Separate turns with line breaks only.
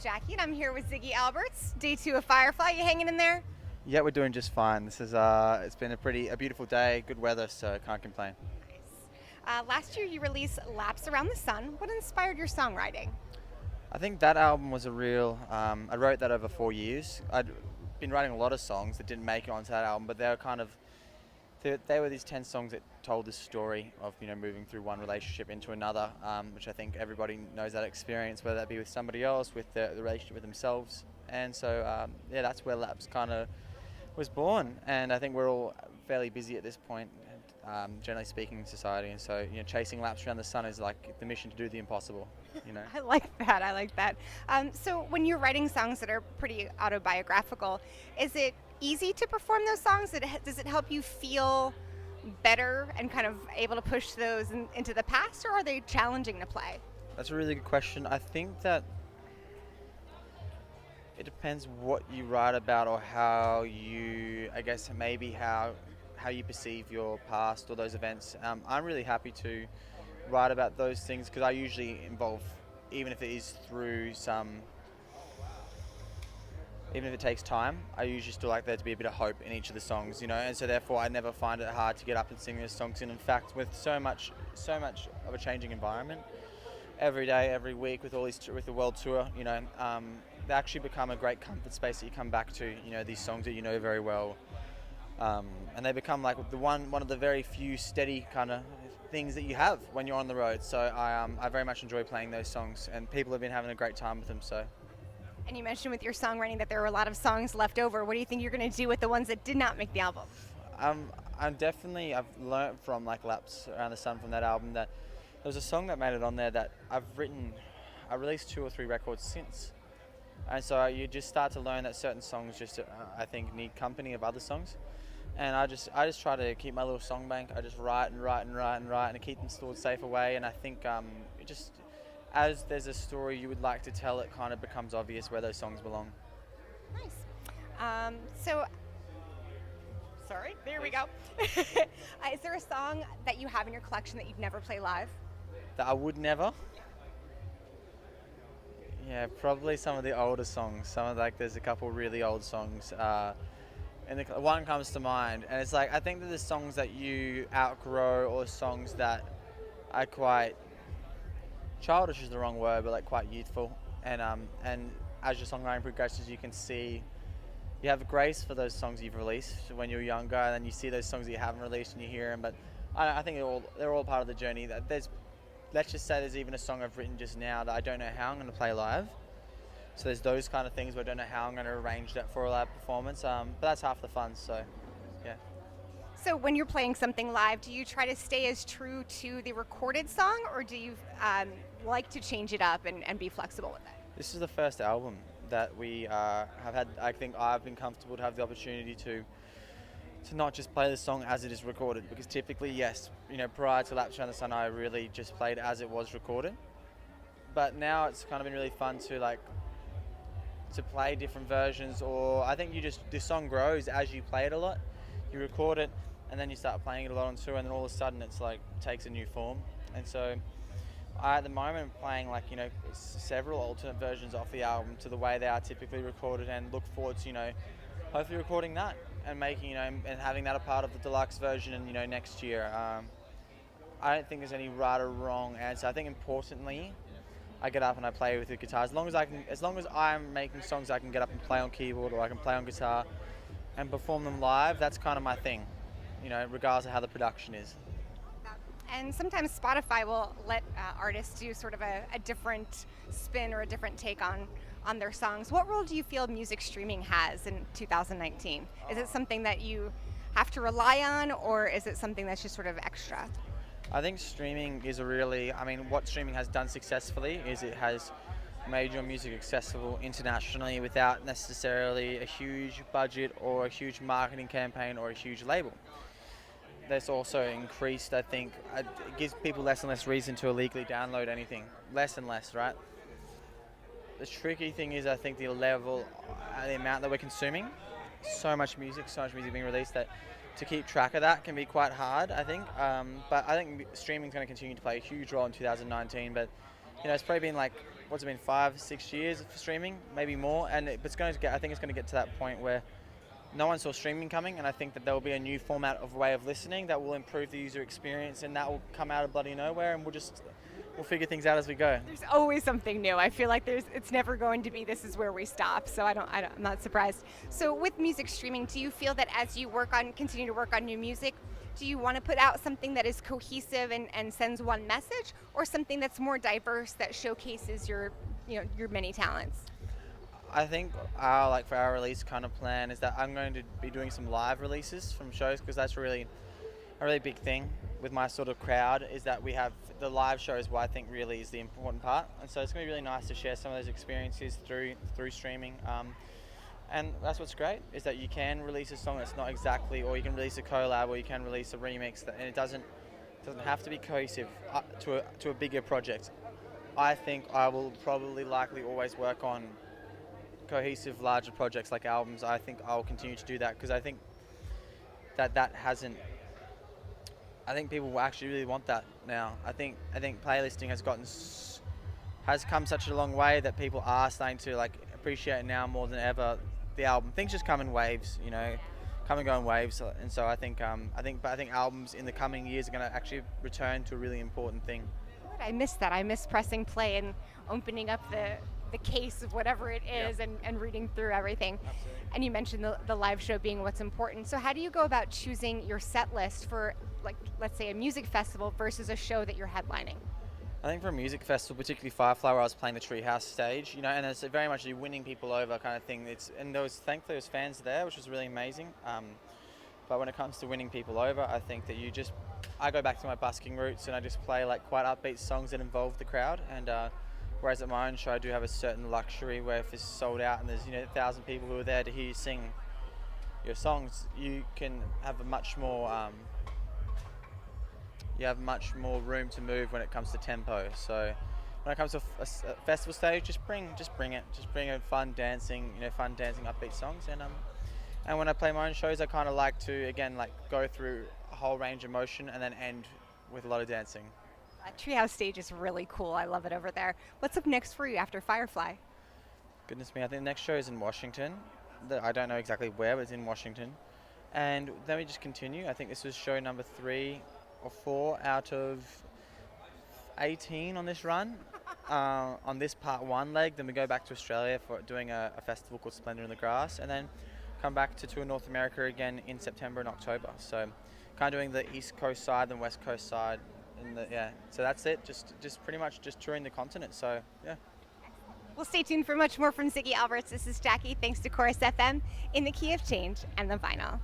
name's Jackie, and I'm here with Ziggy Alberts. Day 2 of Firefly. You hanging in there?
Yeah, we're doing just fine. This is it's been a beautiful day, good weather, so can't complain.
Nice. Last year, you released Laps Around the Sun. What inspired your songwriting?
I think that album was a real. I wrote that over 4 years. I'd been writing a lot of songs that didn't make it onto that album, but they were kind of they were these 10 songs that told this story of moving through one relationship into another, which I think everybody knows that experience, whether that be with somebody else, with the relationship with themselves, and so yeah, that's where Laps kind of was born, and I think we're all fairly busy at this point, generally speaking, in society, and so chasing laps around the sun is like the mission to do the impossible.
I like that. I like that. So, when you're writing songs that are pretty autobiographical, is it easy to perform those songs? Does it help you feel better and kind of able to push those into the past, or are they challenging to play?
That's a really good question. I think that it depends what you write about or how you, I guess, maybe how you perceive your past or those events. I'm really happy to write about those things because I usually involve, even if it is through even if it takes time, I usually still like there to be a bit of hope in each of the songs, and so therefore I never find it hard to get up and sing those songs. And in fact, with so much of a changing environment, every day, every week, with with the world tour, they actually become a great comfort space that you come back to. These songs that you know very well, and they become like one of the very few steady kind of things that you have when you're on the road. So I very much enjoy playing those songs, and people have been having a great time with them. So.
And you mentioned with your songwriting that there were a lot of songs left over. What do you think you're going to do with the ones that did not make the album?
I've learned from like Laps Around the Sun from that album that there was a song that made it on there that I released 2 or 3 records since. And so you just start to learn that certain songs just, I think, need company of other songs. And I just try to keep my little song bank. I just write and keep them stored safe away. And I think as there's a story you would like to tell, it kind of becomes obvious where those songs belong.
Nice. Sorry, there we go. Is there a song that you have in your collection that you've never played live?
That I would never? Yeah, probably some of the older songs. There's a couple really old songs. And one comes to mind, and it's like, I think that there's songs that you outgrow or songs that are quite childish is the wrong word, but like quite youthful. And as your songwriting progresses, you can see you have grace for those songs you've released when you're younger, and then you see those songs that you haven't released and you hear them. But I think they're all part of the journey. Let's just say there's even a song I've written just now that I don't know how I'm going to play live. So there's those kind of things where I don't know how I'm going to arrange that for a live performance. But that's half the fun. So yeah.
So when you're playing something live, do you try to stay as true to the recorded song, or do you like to change it up and be flexible with it?
This is the first album that we have had. I think I've been comfortable to have the opportunity to not just play the song as it is recorded, because typically, yes, prior to Laps Around the Sun, I really just played it as it was recorded. But now it's kind of been really fun to play different versions, or I think the song grows as you play it a lot. You record it, and then you start playing it a lot on tour, and then all of a sudden it's like takes a new form. And so I, at the moment, am playing several alternate versions off the album to the way they are typically recorded, and look forward to hopefully recording that and making and having that a part of the deluxe version and next year. I don't think there's any right or wrong answer. I think importantly, I get up and I play with the guitar. As long as I'm making songs I can get up and play on keyboard or I can play on guitar and perform them live, that's kind of my thing, regardless of how the production is.
And sometimes Spotify will let artists do sort of a different spin or a different take on their songs. What role do you feel music streaming has in 2019? Is it something that you have to rely on, or is it something that's just sort of extra?
I think streaming is what streaming has done successfully is it has made your music accessible internationally without necessarily a huge budget or a huge marketing campaign or a huge label. There's also increased, I think, it gives people less and less reason to illegally download anything. Less and less, right? The tricky thing is, I think, the level, the amount that we're consuming. So much music being released that to keep track of that can be quite hard, I think. But I think streaming is going to continue to play a huge role in 2019. But, it's probably been like what's it been, 5-6 years for streaming, maybe more, and it's going to get. I think it's going to get to that point where no one saw streaming coming, and I think that there will be a new format of way of listening that will improve the user experience, and that will come out of bloody nowhere, and we'll figure things out as we go.
There's always something new. I feel like it's never going to be this is where we stop. So I'm not surprised. So with music streaming, do you feel that as you continue to work on new music, do you want to put out something that is cohesive and sends one message, or something that's more diverse that showcases your many talents?
I think for our release kind of plan is that I'm going to be doing some live releases from shows, because that's really a really big thing with my sort of crowd, is that we have the live shows, what I think really is the important part, and so it's going to be really nice to share some of those experiences through streaming, and that's what's great, is that you can release a song that's not exactly, or you can release a collab, or you can release a remix, and it doesn't have to be cohesive to a bigger project. I think I will probably likely always work on cohesive larger projects like albums. I think I'll continue to do that, because I think I think people will actually really want that now. I think playlisting has come such a long way that people are starting to appreciate now more than ever the album. Things just come in waves, come and go in waves, and so I think albums in the coming years are going to actually return to a really important thing.
I miss that. I miss pressing play and opening up the case of whatever it is, and reading through everything.
Absolutely.
And you mentioned the live show being what's important. So how do you go about choosing your set list for, let's say, a music festival versus a show that you're headlining?
I think for a music festival, particularly Firefly, where I was playing the Treehouse stage, and it's very much a winning people over kind of thing. Thankfully there was fans there, which was really amazing. But when it comes to winning people over, I think that I go back to my busking roots, and I just play quite upbeat songs that involve the crowd. And whereas at my own show, I do have a certain luxury where if it's sold out and there's 1,000 people who are there to hear you sing your songs, you can have a much more room to move when it comes to tempo. So when it comes to a festival stage, just bring it. Just bring a fun dancing upbeat songs. And when I play my own shows, I kind of like to again go through a whole range of motion and then end with a lot of dancing.
Treehouse stage is really cool. I love it over there. What's up next for you after Firefly?
Goodness me, I think the next show is in Washington. I don't know exactly where, but it's in Washington. And then we just continue. I think this was show number 3 or 4 out of 18 on this run, on this part 1 leg. Then we go back to Australia for doing a festival called Splendor in the Grass, and then come back to tour North America again in September and October. So kind of doing the East Coast side and West Coast side. So that's it. Just pretty much just touring the continent. So yeah.
Well, stay tuned for much more from Ziggy Alberts. This is Jackie. Thanks to Chorus FM in the Key of Change and the Vinyl.